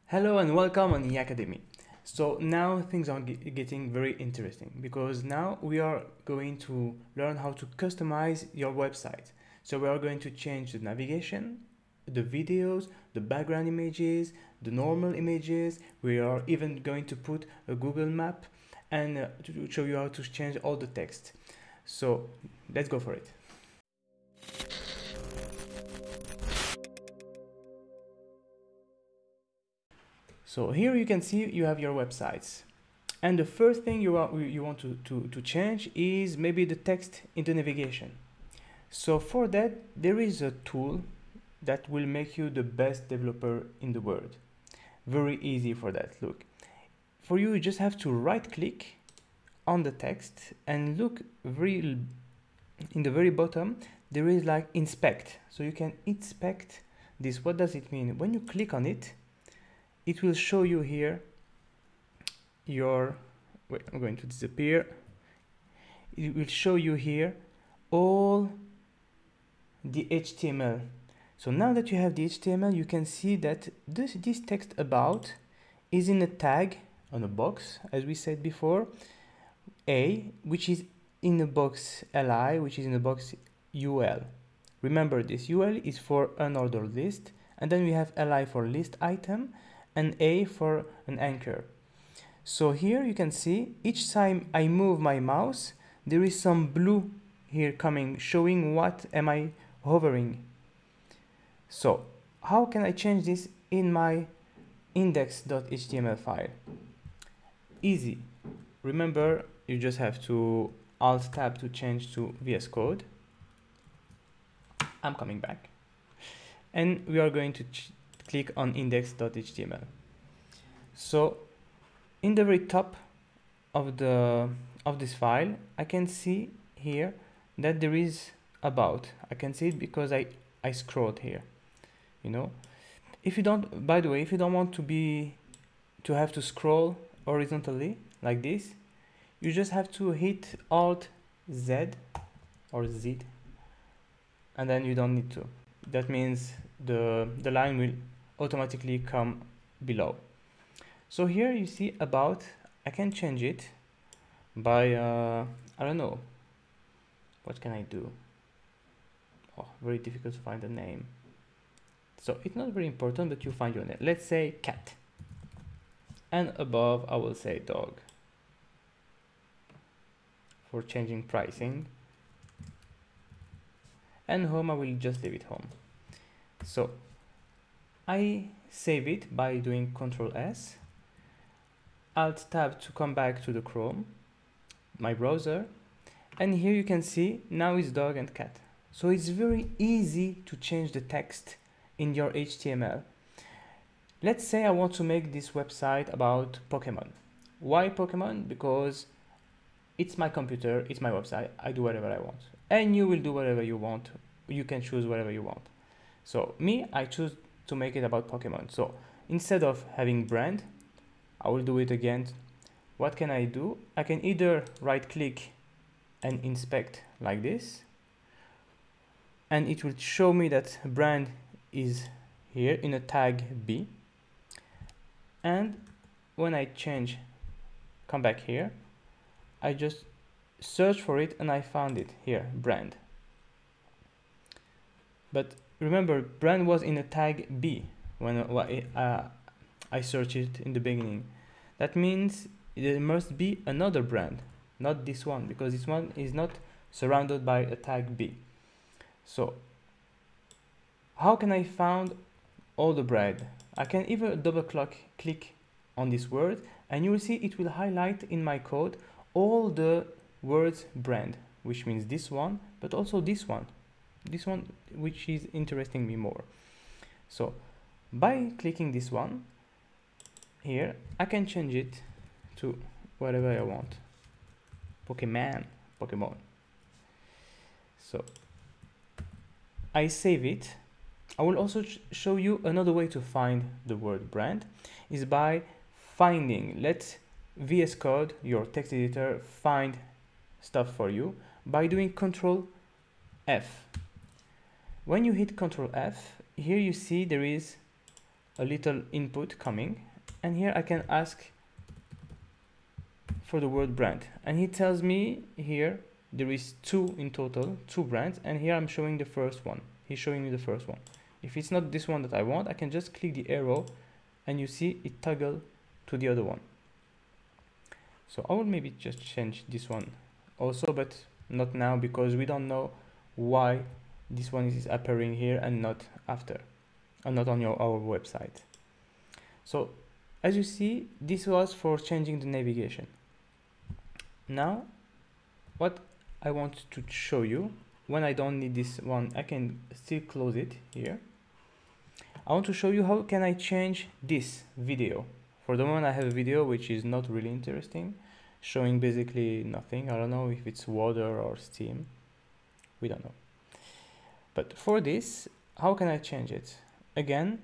Hello and welcome on YaKademi. So now things are getting very interesting because now we are going to learn how to customize your website. So we are going to change the navigation, the videos, the background images, the normal images. We are even going to put a Google map and to show you how to change all the text. So let's go for it. So here you can see you have your websites. And the first thing you want to change is maybe the text in the navigation. So for that, there is a tool that will make you the best developer in the world. Very easy for that. Look, for you just have to right click on the text and look in the very bottom, there is like inspect. So you can inspect this. What does it mean? When you click on it, it will show you here wait, I'm going to disappear. It will show you here all the HTML. So now that you have the HTML, you can see that this text about is in a tag on a box, as we said before, A, which is in the box LI, which is in the box UL. Remember this, UL is for unordered list, and then we have LI for list item, and A for an anchor. So here you can see each time I move my mouse, there is some blue here coming, showing what am I hovering. So how can I change this in my index.html file? Easy. Remember, you just have to Alt Tab to change to VS Code. I'm coming back. And we are going to click on index.html. So in the very top of this file, I can see here that there is about. I can see it because I scrolled here. You know, if you don't, by the way, if you don't want to have to scroll horizontally like this, you just have to hit Alt Z or Z, and then you don't need to. That means the line will automatically come below. So here you see about. I can change it by I don't know, what can I do? Oh, very difficult to find a name. So it's not very important, but you find your name. Let's say cat, and above I will say dog for changing pricing, and home I will just leave it home. So I save it by doing Ctrl S, Alt Tab to come back to the Chrome, my browser, and here you can see now it's dog and cat. So it's very easy to change the text in your HTML. Let's say I want to make this website about Pokemon. Why Pokemon? Because it's my computer, it's my website, I do whatever I want. And you will do whatever you want. You can choose whatever you want. So me, I choose to make it about Pokemon. So instead of having brand, I will do it again. What can I do? I can either right click and inspect like this, and it will show me that brand is here in a tag B. And when I change, come back here, I just search for it and I found it here, brand. But remember, brand was in a tag B when I searched it in the beginning. That means there must be another brand, not this one, because this one is not surrounded by a tag B. So how can I find all the brand? I can either double click on this word, and you will see it will highlight in my code all the words brand, which means this one, but also this one, which is interesting me more. So by clicking this one here, I can change it to whatever I want. Pokemon. So I save it. I will also show you another way to find the word brand is by finding. Let VS Code, your text editor, find stuff for you by doing Ctrl F. When you hit Ctrl F, here you see there is a little input coming, and here I can ask for the word brand, and he tells me here there is 2 in total, 2 brands, and here I'm showing the first one. He's showing me the first one. If it's not this one that I want, I can just click the arrow and you see it toggle to the other one. So I will maybe just change this one also, but not now, because we don't know why this one is appearing here and not after, and not on our website. So as you see, this was for changing the navigation. Now what I want to show you, when I don't need this one, I can still close it here. I want to show you how can I change this video. For the moment I have a video which is not really interesting, showing basically nothing. I don't know if it's water or steam, we don't know. But for this, how can I change it? Again,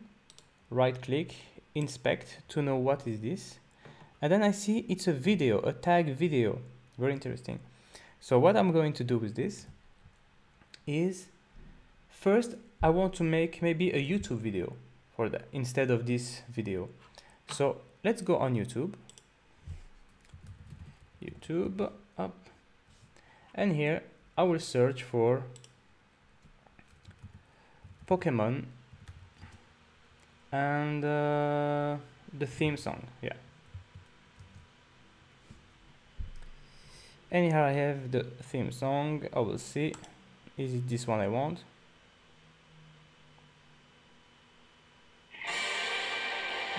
right click, inspect to know what is this, and then I see it's a video, a tag video. Very interesting. So what I'm going to do with this is, first I want to make maybe a YouTube video for that instead of this video. So let's go on YouTube up, and here I will search for Pokemon and the theme song. Yeah. And here I have the theme song. I will see, is it this one I want?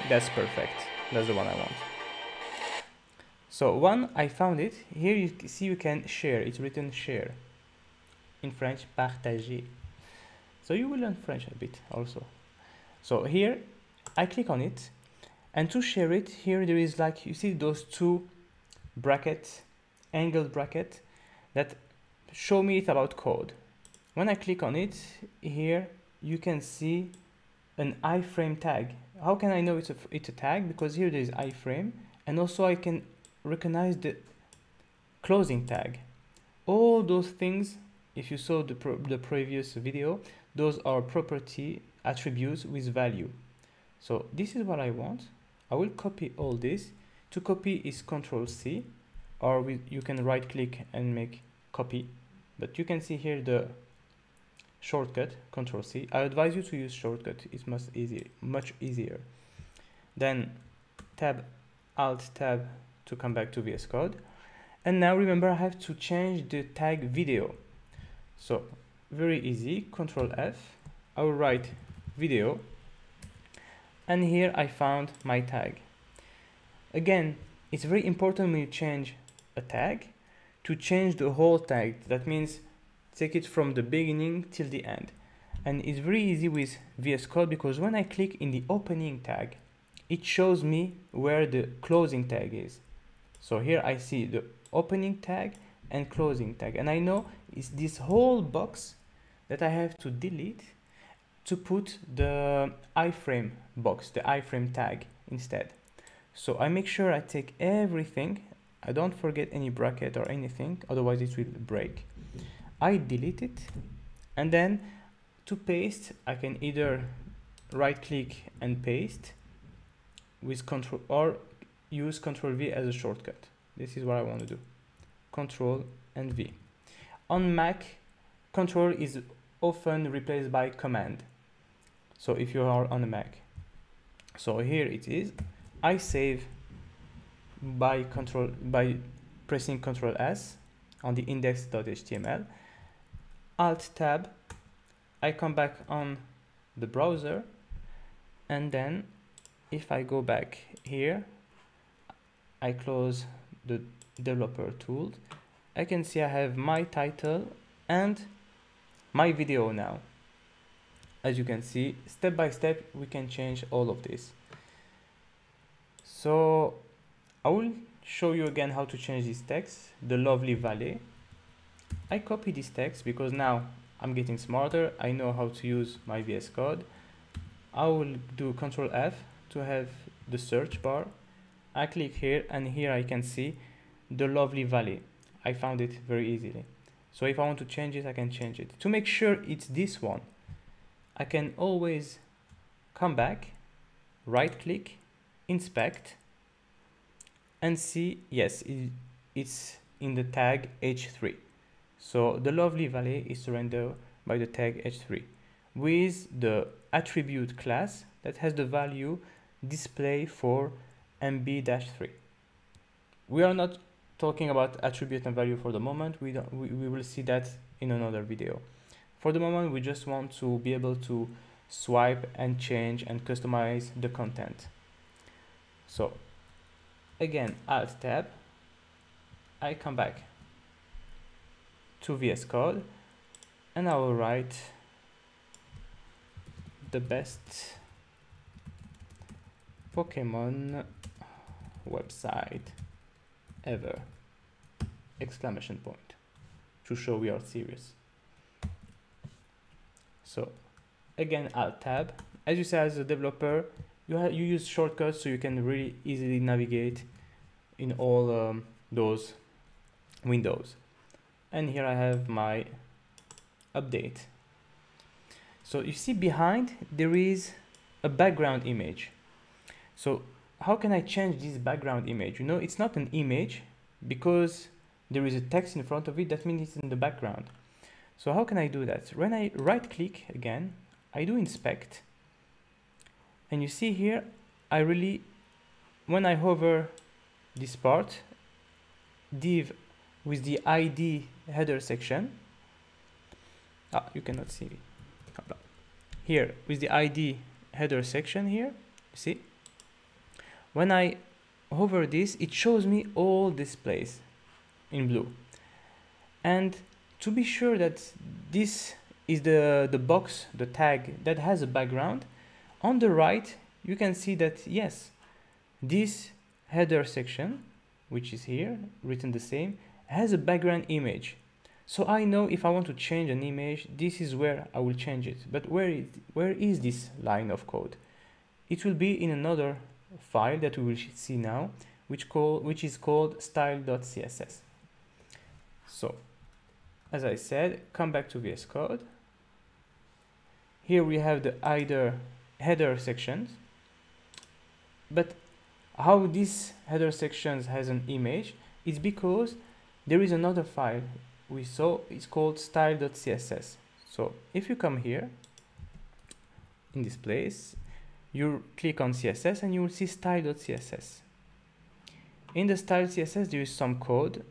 That's perfect. That's the one I want. So one, I found it. Here you see you can share. It's written share. In French, partager. So you will learn French a bit also. So here I click on it, and to share it, here there is, like, you see those 2 brackets, angled bracket that show me it about code. When I click on it, here you can see an iframe tag. How can I know it's a tag? Because here there is iframe, and also I can recognize the closing tag. All those things, if you saw the previous video, those are property attributes with value. So this is what I want. I will copy all this. To copy is Ctrl+C, or you can right click and make copy, but you can see here the shortcut Ctrl+C. I advise you to use shortcut, it's much easier. Then Alt Tab to come back to VS Code. And now remember, I have to change the tag video. So very easy, Ctrl+F, I will write video, and here I found my tag. Again, it's very important when you change a tag to change the whole tag. That means take it from the beginning till the end. And it's very easy with VS Code, because when I click in the opening tag, it shows me where the closing tag is. So here I see the opening tag and closing tag, and I know it's this whole box that I have to delete to put the iframe box, the iframe tag instead. So I make sure I take everything, I don't forget any bracket or anything, otherwise it will break. I delete it, and then to paste I can either right click and paste with Control, or use Ctrl+V as a shortcut. This is what I want to do, Ctrl and V. On Mac, Control is often replaced by Command, so if you are on a Mac. So here it is, I save by pressing Ctrl+S on the index.html, Alt Tab, I come back on the browser, and then if I go back here, I close the developer tool, I can see I have my title and my video now. As you can see, step by step we can change all of this. So I will show you again how to change this text, the lovely valet. I copy this text because now I'm getting smarter, I know how to use my VS Code. I will do Ctrl+F to have the search bar. I click here, and here I can see the lovely valet. I found it very easily. So if I want to change it, I can change it. To make sure it's this one, I can always come back right click, inspect, and see, yes, it's in the tag h3. So the lovely valley is surrendered by the tag h3 with the attribute class that has the value display for mb-3. We are not talking about attribute and value for the moment. We will see that in another video. For the moment, we just want to be able to swipe and change and customize the content. So again, Alt Tab, I come back to VS Code and I will write the best Pokemon website ever, exclamation point, to show we are serious. So again, Alt Tab. As you say, as a developer, you use shortcuts so you can really easily navigate in all those windows. And here I have my update. So you see behind there is a background image. So how can I change this background image? You know, it's not an image because there is a text in front of it. That means it's in the background. So how can I do that? When I right click again, I do inspect, and you see here, when I hover this part, div with the ID header section, you cannot see me. Here with the ID header section here, see, when I hover this, it shows me all displays in blue. And to be sure that this is the box, the tag that has a background, on the right you can see that yes, this header section, which is here written the same, has a background image. So I know if I want to change an image, this is where I will change it. But where is this line of code? It will be in another file that we will see now, which is called style.css. So as I said, come back to VS Code. Here we have the header sections. But how this header sections has an image is because there is another file we saw, it's called style.css. So if you come here in this place, you click on CSS and you will see style.css. In the style.css there is some code,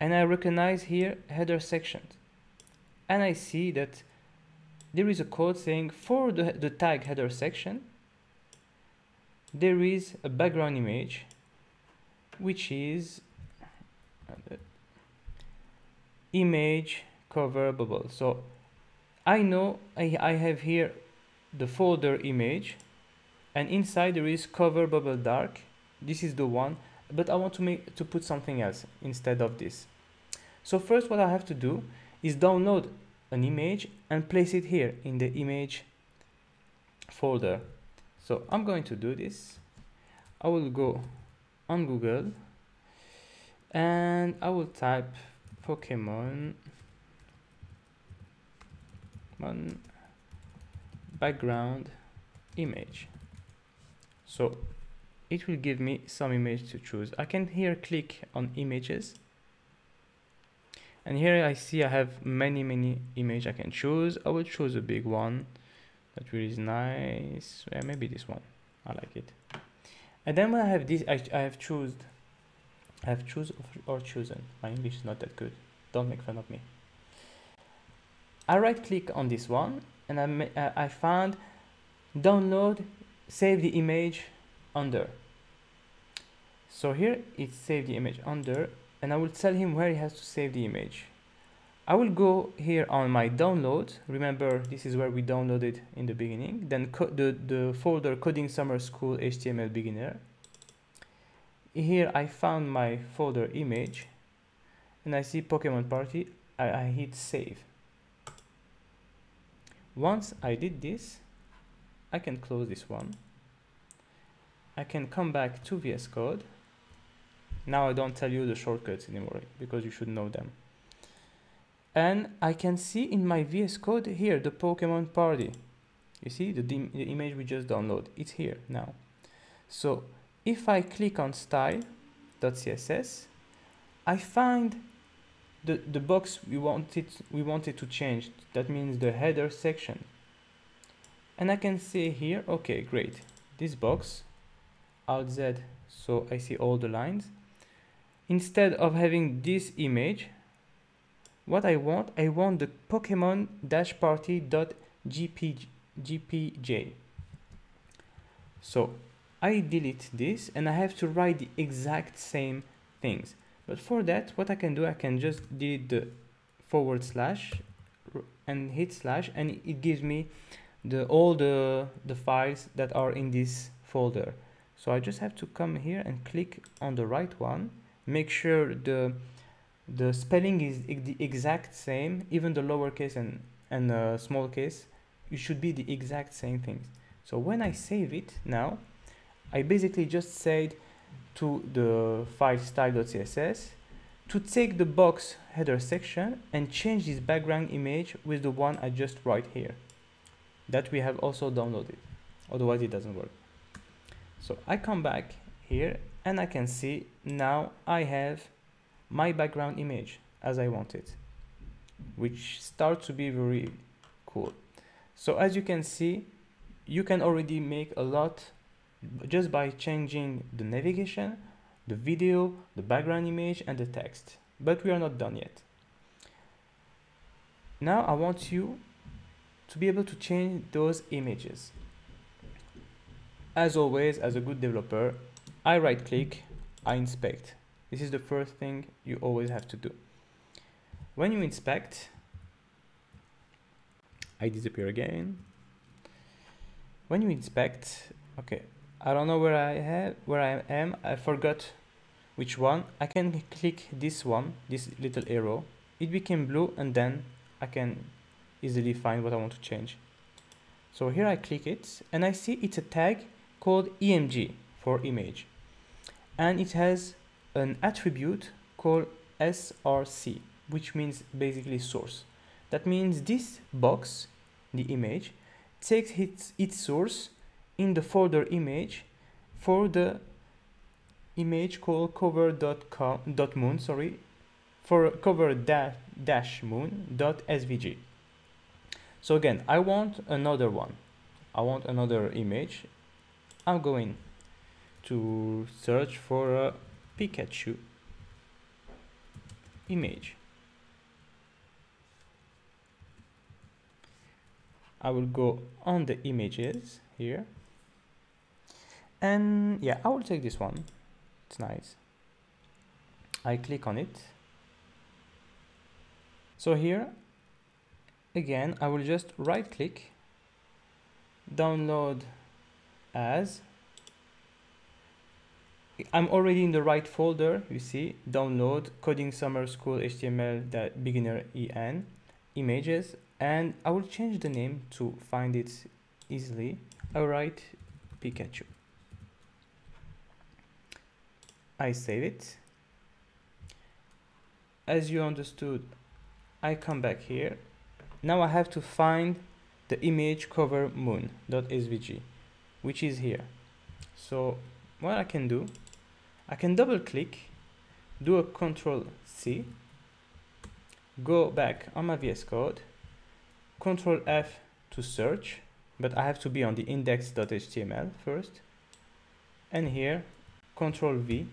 and I recognize here header sections, and I see that there is a code saying for the tag header section there is a background image which is image cover bubble. So I know I have here the folder image, and inside there is cover bubble dark. This is the one, but I want to put something else instead of this. So first what I have to do is download an image and place it here in the image folder. So I'm going to do this. I will go on Google and I will type Pokemon background image. So it will give me some image to choose. I can here click on images, and here I see I have many images I can choose. I will choose a big one that really is nice. Yeah, maybe this one, I like it. And then when I have this, I have chosen. My English is not that good, don't make fun of me. I right click on this one and I found download, save the image under. So here it saved the image under, and I will tell him where he has to save the image. I will go here on my download. Remember, this is where we downloaded in the beginning. Then the folder Coding Summer School HTML Beginner. Here I found my folder image and I see Pokemon Party. I hit save. Once I did this, I can close this one. I can come back to VS Code. Now I don't tell you the shortcuts anymore because you should know them. And I can see in my VS Code here the Pokemon Party. You see the image we just downloaded. It's here now. So if I click on style.css, I find the box we wanted to change. That means the header section. And I can see here, okay, great. This box, Alt Z, so I see all the lines. Instead of having this image, what I want the Pokemon-party.gpj. So I delete this and I have to write the exact same things. But for that, what I can do, I can just delete the / and hit slash, and it gives me all the files that are in this folder. So I just have to come here and click on the right one, make sure the spelling is the exact same, even the lowercase and small case, it should be the exact same things. So when I save it now, I basically just said to the file style.css to take the box header section and change this background image with the one I just write here that we have also downloaded, otherwise it doesn't work. So I come back here and I can see now I have my background image as I want it, which starts to be very cool. So as you can see, you can already make a lot just by changing the navigation, the video, the background image, and the text. But we are not done yet. Now I want you to be able to change those images. As always, as a good developer, I right click, I inspect. This is the first thing you always have to do. When you inspect, I disappear again. When you inspect, okay, I don't know where I am. I forgot which one. I can click this one, this little arrow. It became blue, and then I can easily find what I want to change. So here I click it, and I see it's a tag called img for image, and it has an attribute called src, which means basically source. That means this box, the image, takes its source in the folder image for the image called cover.moon, for cover-moon.svg. So again, I want another one. I want another image. I'm going to search for a Pikachu image. I will go on the images here, and yeah, I will take this one. It's nice. I click on it. So here again, I will just right click, download as. I'm already in the right folder, you see, download coding summer school HTML beginner en images, and I will change the name to find it easily. I write Pikachu. I save it. As you understood, I come back here. Now I have to find the image cover moon.svg, which is here. So what I can do, I can double click, do a Control C, go back on my VS Code, Control F to search, but I have to be on the index.html first, and here Control V,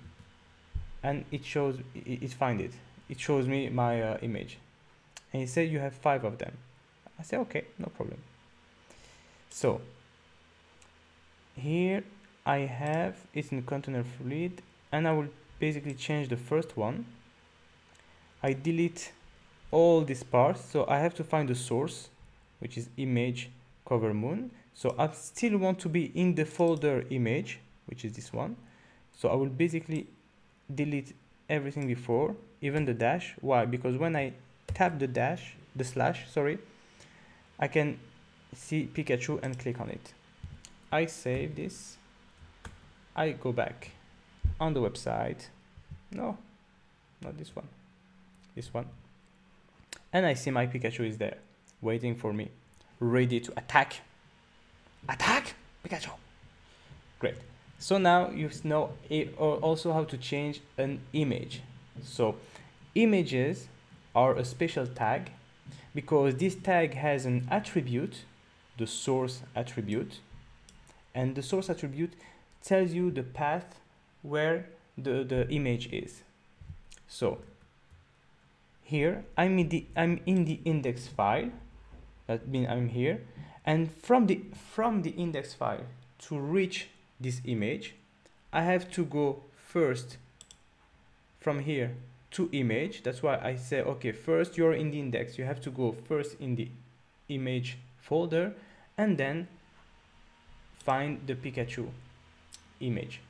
and it shows it shows me my image, and it says you have 5 of them. I say okay, no problem. So here I have it in container fluid, and I will basically change the first one. I delete all these parts, so I have to find the source, which is image cover moon. So I still want to be in the folder image, which is this one. So I will basically delete everything before, even the dash. Why? Because when I tap the slash, I can see Pikachu and click on it. I save this. I go back on the website. No, not this one. This one. And I see my Pikachu is there, waiting for me, ready to attack. Attack, Pikachu. Great. So now you know also how to change an image. So images are a special tag because this tag has an attribute, the source attribute, and the source attribute tells you the path where the image is. So here I'm in the index file, that means I'm here, and from the index file to reach this image, I have to go first from here to image. That's why I say, okay, first you're in the index, you have to go first in the image folder and then find the Pikachu image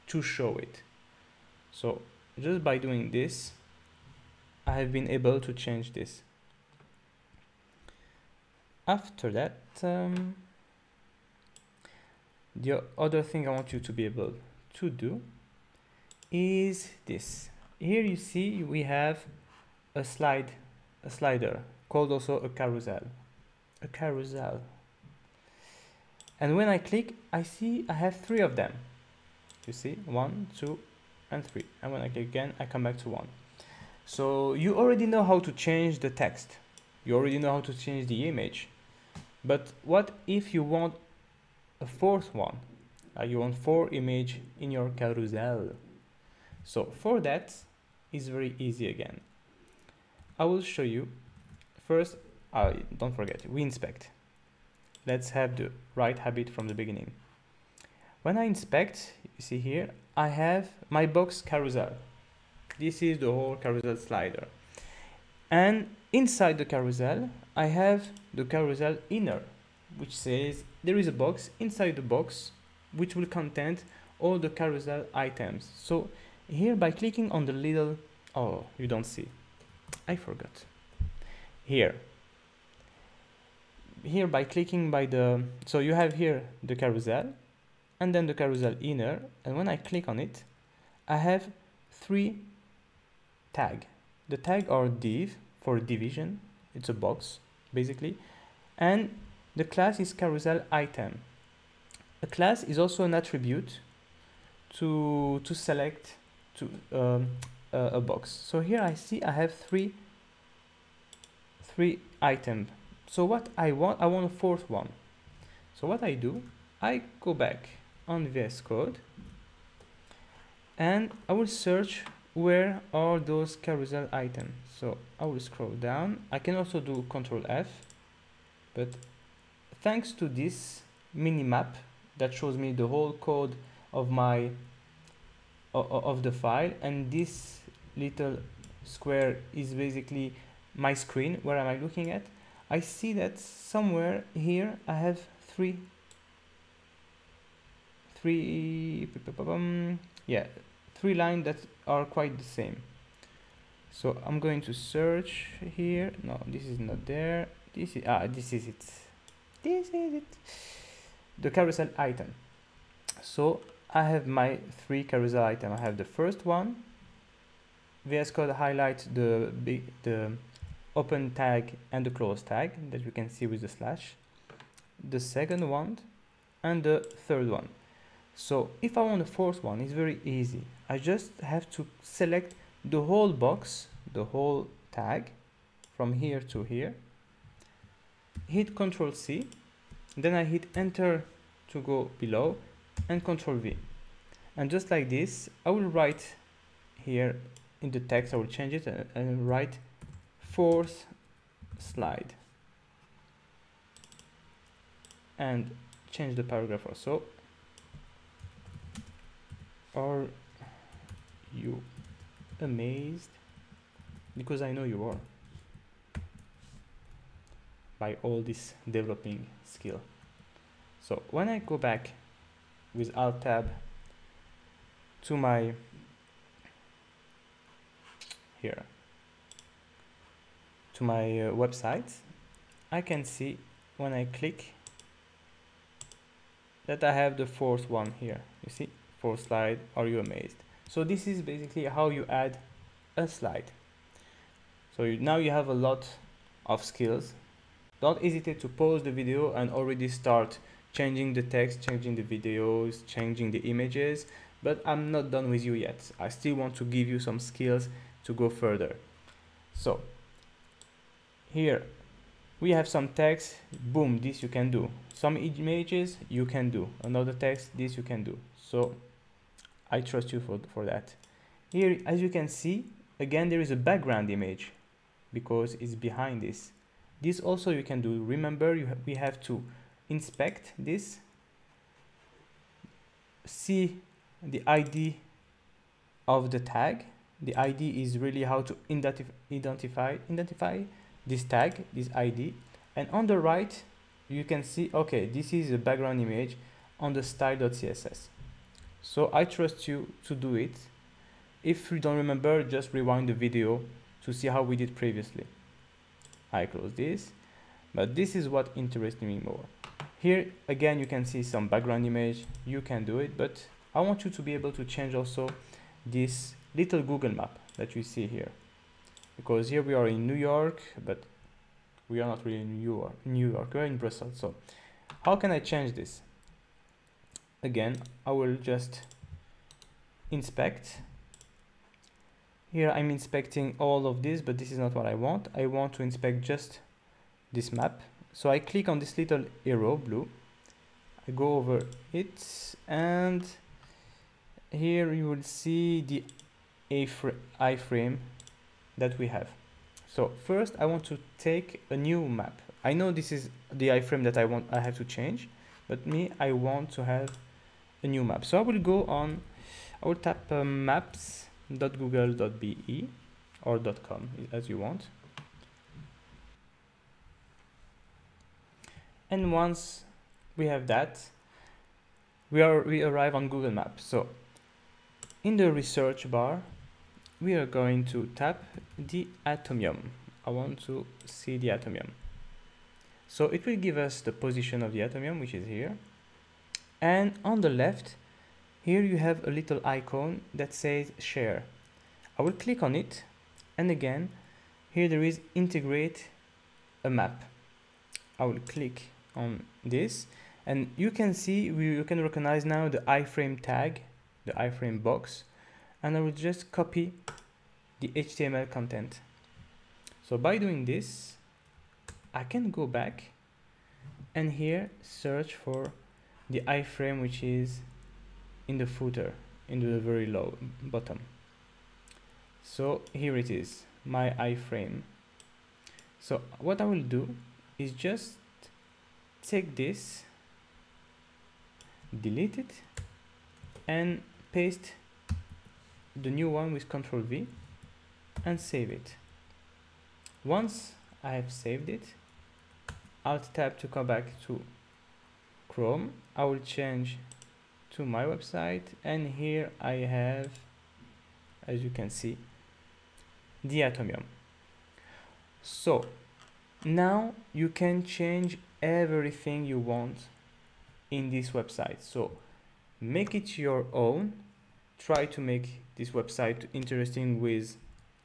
to show it. So just by doing this, I have been able to change this. After that, the other thing I want you to be able to do is this. Here you see we have a slider called also a carousel. And when I click, I see I have 3 of them. You see, 1, 2, and 3. And when I click again, I come back to 1. So you already know how to change the text. You already know how to change the image. But what if you want a 4th one? You want 4 images in your carousel. So for that, it's very easy again. I will show you. First, don't forget, we inspect. Let's have the right habit from the beginning. When I inspect, you see here, I have my box carousel. This is the whole carousel slider. And inside the carousel, I have the carousel inner, which says there is a box inside the box, which will contain all the carousel items. So here by clicking on the little, oh, you don't see, I forgot. Here by clicking by the, so you have here the carousel and then the carousel inner, and when I click on it, I have 3 tag. The tag are div for division, it's a box basically, and the class is carousel item. A class is also an attribute to select a box. So here I see I have three items. So what I want a 4th one. So what I do, I go back on VS Code and I will search where are those carousel items. So I will scroll down. I can also do Ctrl F, but thanks to this mini map that shows me the whole code of my of the file, and this little square is basically my screen. Where am I looking at? I see that somewhere here I have three lines that are quite the same. So I'm going to search here. No, this is not there. This is it. The carousel item. So I have my 3 carousel item. I have the first one. VS Code highlights the open tag and the close tag that you can see with the slash. The second one and the third one. So if I want the 4th one, it's very easy. I just have to select the whole box, the whole tag from here to here. Hit Ctrl C, then I hit enter to go below and Ctrl V. And just like this, I will write here in the text, I will change it and write 4th slide and change the paragraph also. Are you amazed? Because I know you are by all this developing skill. So when I go back with Alt Tab to my website, I can see when I click that I have the 4th one here. You see, 4th slide, are you amazed? So this is basically how you add a slide. So now you have a lot of skills. Don't hesitate to pause the video and already start changing the text, changing the videos, changing the images, but I'm not done with you yet. I still want to give you some skills to go further. So here we have some text, boom, this you can do. Some images you can do, another text, this you can do. So I trust you for that. Here, as you can see, again, there is a background image because it's behind this. This also you can do. Remember, we have to inspect this, see the ID of the tag. The ID is really how to identify this tag, this ID. And on the right, you can see, okay, this is a background image on the style.css. So I trust you to do it. If you don't remember, just rewind the video to see how we did previously. I close this, but this is what interests me more. Here, again, you can see some background image. You can do it, but I want you to be able to change also this little Google map that you see here. Because here we are in New York, but we are not really in New York, we're in Brussels. So how can I change this? Again, I will just inspect. Here I'm inspecting all of this, but this is not what I want. I want to inspect just this map. So I click on this little arrow, blue. I go over it, and here you will see the iframe that we have. So first I want to take a new map. I know this is the iframe that I have to change, but I want to have a new map. So I will go on, I will tap maps.google.be or .com as you want. And once we have that, we arrive on Google Maps. So in the research bar, we are going to tap the atomium. I want to see the atomium. So it will give us the position of the atomium, which is here. And on the left, here you have a little icon that says share. I will click on it. And again, here there is integrate a map. I will click on this, and you can see you can recognize now the iframe tag, the iframe box, and I will just copy the HTML content. So by doing this, I can go back and here search for the iframe which is in the footer, in the very low bottom. So here it is, my iframe. So what I will do is just take this, delete it, and paste the new one with Ctrl V and save it. Once I have saved it, Alt tab to come back to Chrome. I will change to my website, and here I have, as you can see, the atomium. So now you can change everything you want in this website. So make it your own. Try to make this website interesting with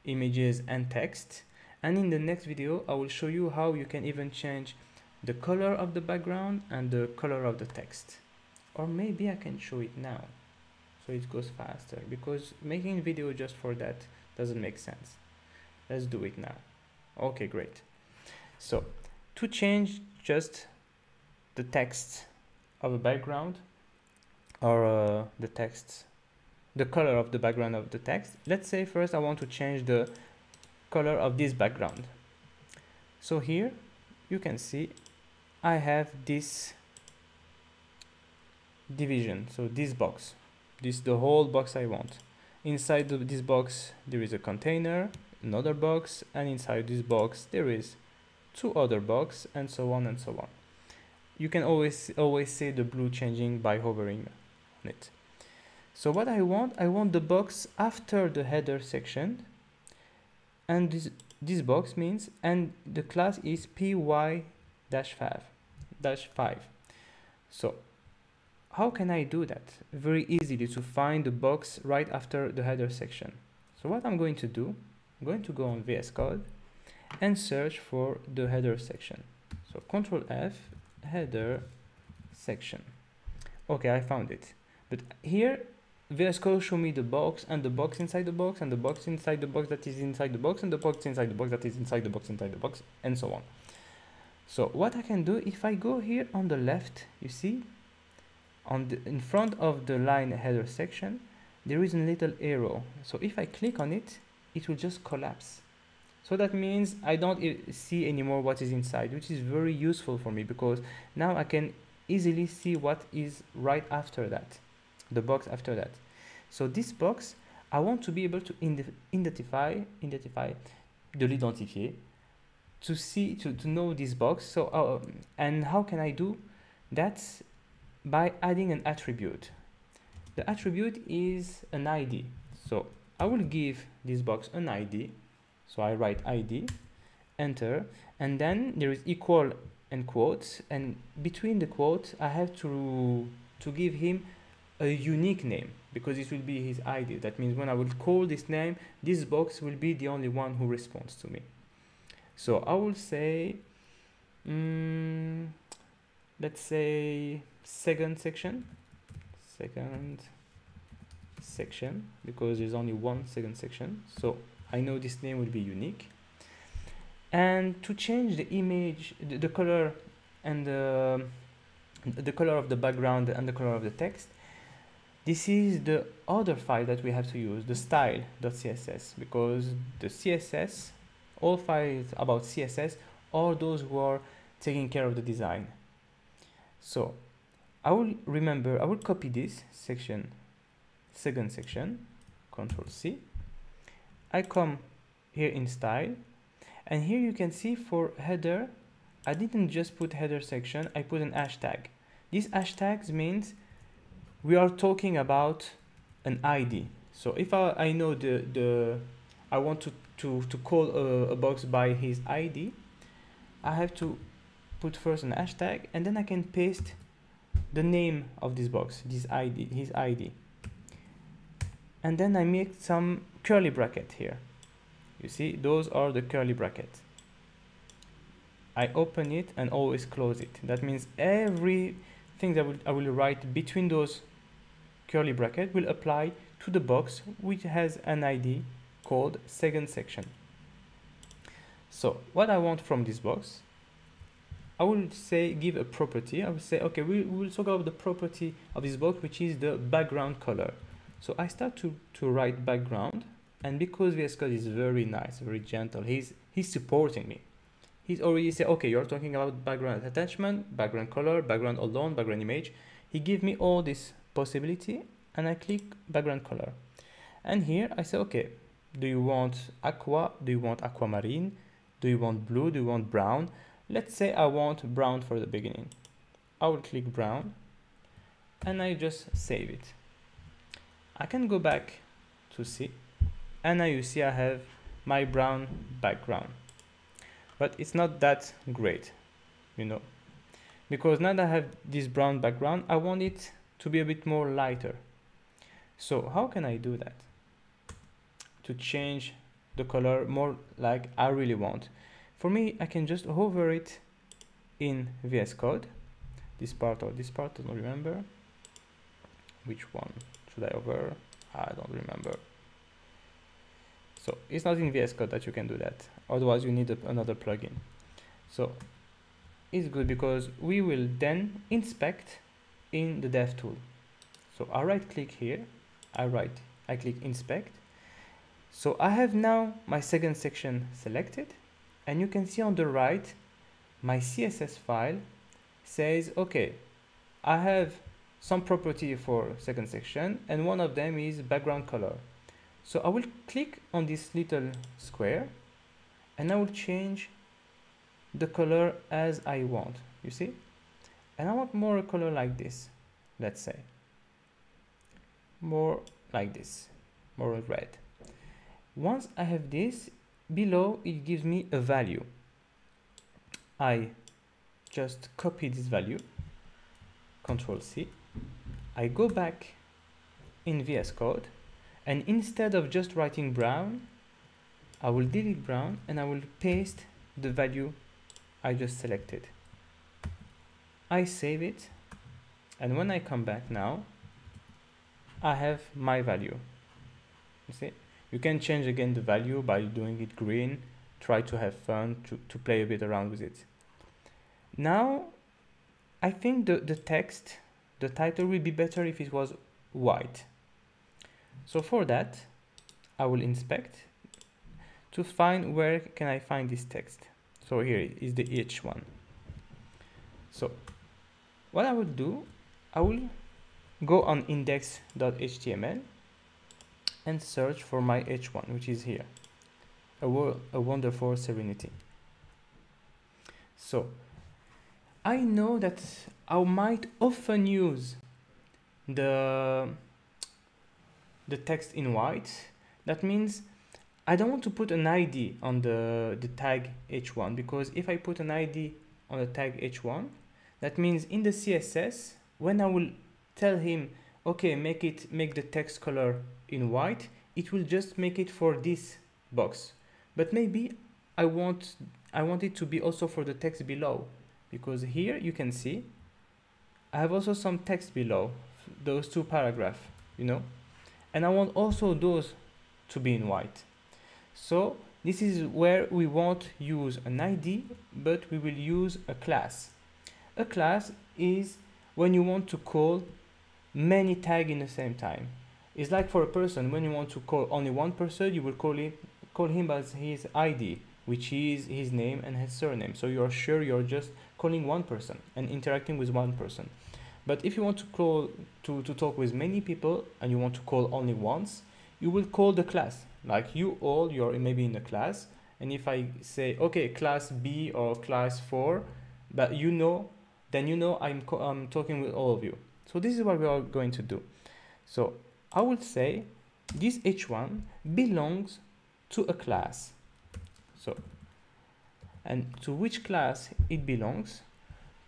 images and text. And in the next video, I will show you how you can even change the color of the background and the color of the text. Or maybe I can show it now so it goes faster, because making video just for that doesn't make sense. Let's do it now. Okay, great. So to change just the text of a background, or the color of the background of the text, let's say first I want to change the color of this background. So here you can see I have this division, so this box, this the whole box I want. Inside this box there is a container, another box, and inside this box there is two other boxes, and so on and so on. You can always see the blue changing by hovering on it. So what I want the box after the header section, and this box means, and the class is py-5. So how can I do that? Very easily, to find the box right after the header section. So what I'm going to do, I'm going to go on VS Code and search for the header section. So Ctrl F, header section. Okay, I found it. But here, VS Code show me the box, and the box inside the box, and the box inside the box that is inside the box, and the box inside the box that is inside the box inside the box, and so on. So what I can do, if I go here on the left, you see, in front of the line header section, there is a little arrow. So if I click on it, it will just collapse. So that means I don't see anymore what is inside, which is very useful for me, because now I can easily see what is right after that, the box after that. So this box, I want to be able to identify, de l'identifier, to know this box. So and how can I do that? By adding an attribute. The attribute is an ID. So I will give this box an ID. So I write ID, enter, and then there is equal and quotes, and between the quotes I have to give him a unique name, because it will be his ID. That means when I will call this name, this box will be the only one who responds to me. So I will say, let's say second section, because there's only one second section. So I know this name will be unique. And to change the image, the color, and the color of the background and the color of the text, this is the other file that we have to use, the style.css, because the CSS, all files about CSS, are those who are taking care of the design. So I will copy this section, second section, Control C. I come here in style, and here you can see for header, I didn't just put header section, I put an hashtag. These hashtags means we are talking about an ID. So if I know I want to call a box by his ID, I have to put first an hashtag, and then I can paste the name of this box, this ID, his ID. And then I make some curly bracket here. You see, those are the curly brackets. I open it and always close it. That means everything that I will write between those curly brackets will apply to the box which has an ID called second section. So what I want from this box, I will say give a property. I will say, okay, we will talk about the property of this box, which is the background color. So I start to write background, and because VS Code is very nice, very gentle, he's supporting me. He's already said, okay, you're talking about background attachment, background color, background alone, background image. He give me all this possibility, and I click background color. And here I say, okay, do you want aqua? Do you want aquamarine? Do you want blue? Do you want brown? Let's say I want brown for the beginning. I will click brown, and I just save it. I can go back to C, and now you see I have my brown background. But it's not that great, you know, because now that I have this brown background, I want it to be a bit more lighter. So how can I do that? To change the color more like I really want. For me, I can just hover it in VS Code. This part or this part, I don't remember. Which one should I hover? I don't remember. So it's not in VS Code that you can do that. Otherwise you need another plugin. So it's good because we will then inspect in the dev tool. So I right click here, I click inspect. So I have now my second section selected, and you can see on the right, my CSS file says, okay, I have some property for second section, and one of them is background color. So I will click on this little square, and I will change the color as I want, you see? And I want more color like this, let's say. More like this, more red. Once I have this, below it gives me a value. I just copy this value, Control C. I go back in VS Code, and instead of just writing brown, I will delete brown and I will paste the value I just selected. I save it, And when I come back now, I have my value. You see, you can change again the value by doing it green. Try to have fun, to play a bit around with it. Now, I think the text, the title will be better if it was white. So for that, I will inspect to find where can I find this text. So here is the H1. So what I will do, I will go on index.html and search for my H1, which is here, a wonderful serenity. So I know that I might often use the text in white. That means I don't want to put an ID on the tag H1, because if I put an ID on the tag H1, that means in the CSS, when I will tell him, okay, make the text color in white, it will just make it for this box. But maybe I want it to be also for the text below, because here you can see I have also some text below those two paragraphs, you know, and I want also those to be in white. So this is where we won't use an ID, but we will use a class. A class is when you want to call many tags in the same time. It's like for a person, when you want to call only one person, you will call him as his ID, which is his name and his surname. So you're sure you're just calling one person and interacting with one person. But if you want to call to talk with many people and you want to call only once, you will call the class. Like you're maybe in the class, and if I say, okay, class B or class 4, but then you know I'm talking with all of you. So this is what we are going to do. So I would say this H1 belongs to a class. So, and to which class it belongs?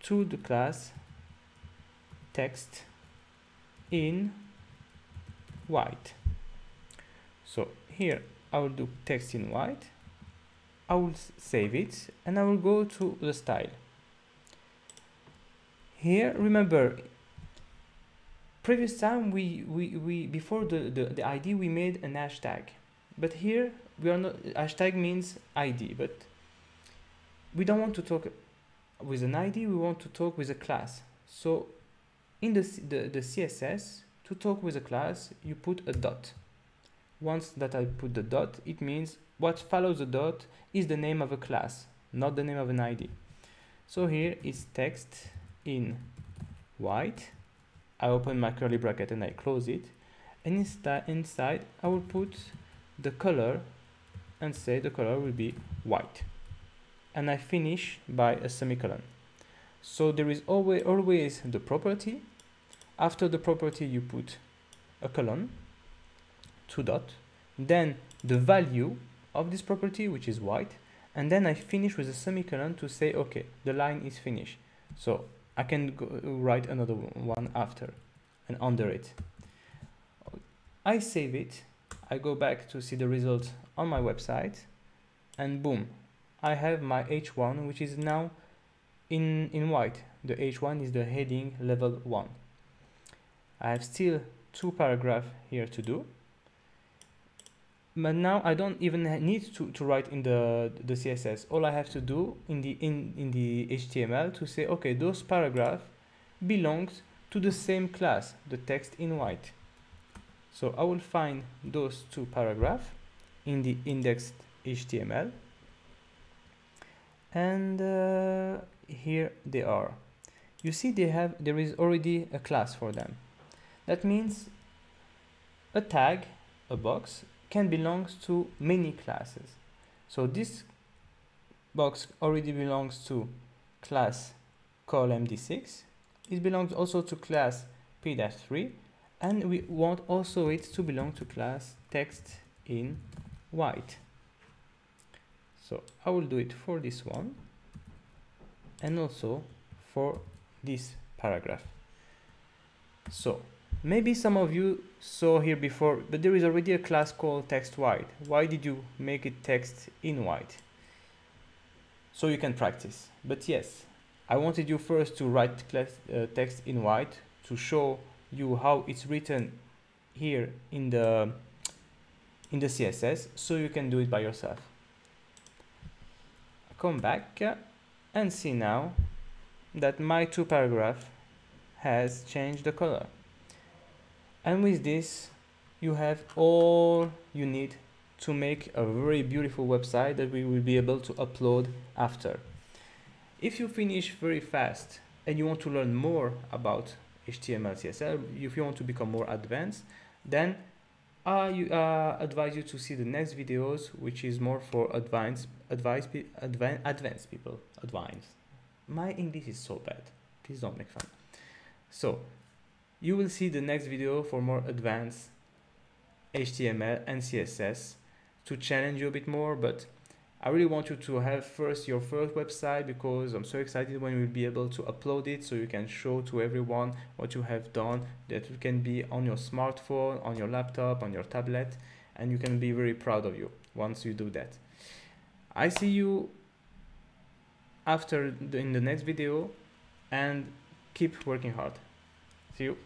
To the class text in white. So here I will do text in white. I will save it and I will go to the style. Here, remember, previous time we before the ID we made an hashtag, but here we are not, hashtag means ID, but we don't want to talk with an ID, we want to talk with a class. So in the CSS, to talk with a class, you put a dot. Once that I put the dot, it means what follows the dot is the name of a class, not the name of an ID. So here is text in white. I open my curly bracket and I close it, and inside I will put the color and say the color will be white, and I finish by a semicolon. So there is always the property. After the property you put a colon, two dot, then the value of this property, which is white, and then I finish with a semicolon to say, okay, the line is finished. So I can write another one after and under it. I save it, I go back to see the result on my website, and boom, I have my H1, which is now in white. The H1 is the heading level 1. I have still 2 paragraphs here to do, but now I don't even need to write in the CSS. All I have to do in the HTML to say, okay, those paragraphs belongs to the same class, the text in white. So I will find those 2 paragraphs in the index HTML, and here they are. You see there is already a class for them. That means a tag, a box, can belong to many classes. So this box already belongs to class colMD6. It belongs also to class P-3, and we want also it to belong to class text in white. So I will do it for this one and also for this paragraph. So maybe some of you saw here before, but there is already a class called text white. Why did you make it text in white? So you can practice. But yes, I wanted you first to write text in white to show you how it's written here in the CSS, so you can do it by yourself. Come back and see now that my 2 paragraph has changed the color. And with this, you have all you need to make a very beautiful website that we will be able to upload after. If you finish very fast and you want to learn more about HTML, CSS, if you want to become more advanced, then I advise you to see the next videos, which is more for advanced people. Advanced. My English is so bad. Please don't make fun. So you will see the next video for more advanced HTML and CSS to challenge you a bit more, but I really want you to have first your first website, because I'm so excited when you'll be able to upload it so you can show to everyone what you have done, that it can be on your smartphone, on your laptop, on your tablet, and you can be very proud of you once you do that. I see you in the next video, and keep working hard. See you.